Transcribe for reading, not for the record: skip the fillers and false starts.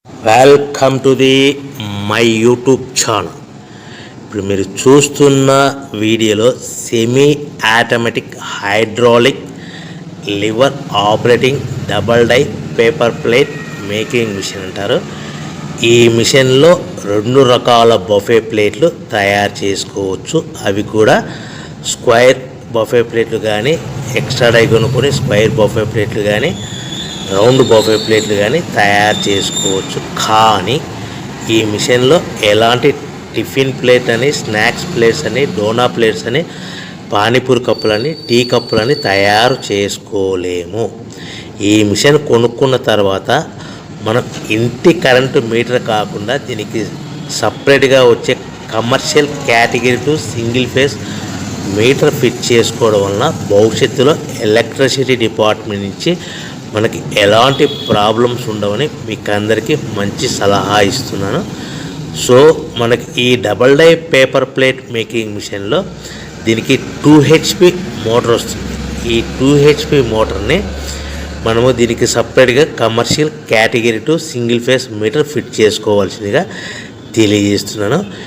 Welcome to the my YouTube channel. ఇప్పుడు మీరు చూస్తున్న వీడియోలో semi automatic hydraulic lever operating double die paper plate making machine అంటారు. ఈ మిషన్లో 2 రకాల బఫే ప్లేట్లు తయారు చేసుకోవచ్చు. అవి కూడా స్క్వేర్ బఫే ప్లేట్లు కానీ, ఎక్స్ట్రా డై కొనుక్కొని స్క్వేర్ బఫే ప్లేట్లు కానీ, రౌండ్ బఫే ప్లేట్లు కానీ తయారు చేసుకోవచ్చు. కానీ ఈ మిషన్లో ఎలాంటి టిఫిన్ ప్లేట్ అని, స్నాక్స్ ప్లేట్స్ అని, డోనా ప్లేట్స్ అని, పానీపూరి కప్పులని, టీ కప్పులని తయారు చేసుకోలేము. ఈ మిషన్ కొనుక్కున్న తర్వాత మనం ఇంటి కరెంటు మీటర్ కాకుండా దీనికి సపరేట్గా వచ్చే commercial category to single phase metre fit చేసుకోవడం వలన భవిష్యత్తులో ఎలక్ట్రిసిటీ డిపార్ట్మెంట్ నుంచి మనకి ఎలాంటి ప్రాబ్లమ్స్ ఉండవని మీకు అందరికీ మంచి సలహా ఇస్తున్నాను. సో మనకి ఈ double die paper plate making మిషన్లో దీనికి 2 HP మోటార్ వస్తుంది. ఈ 2 HP మోటార్ని మనము దీనికి సపరేట్గా commercial category to single phase metre fit చేసుకోవాల్సిందిగా తెలియజేస్తున్నాను.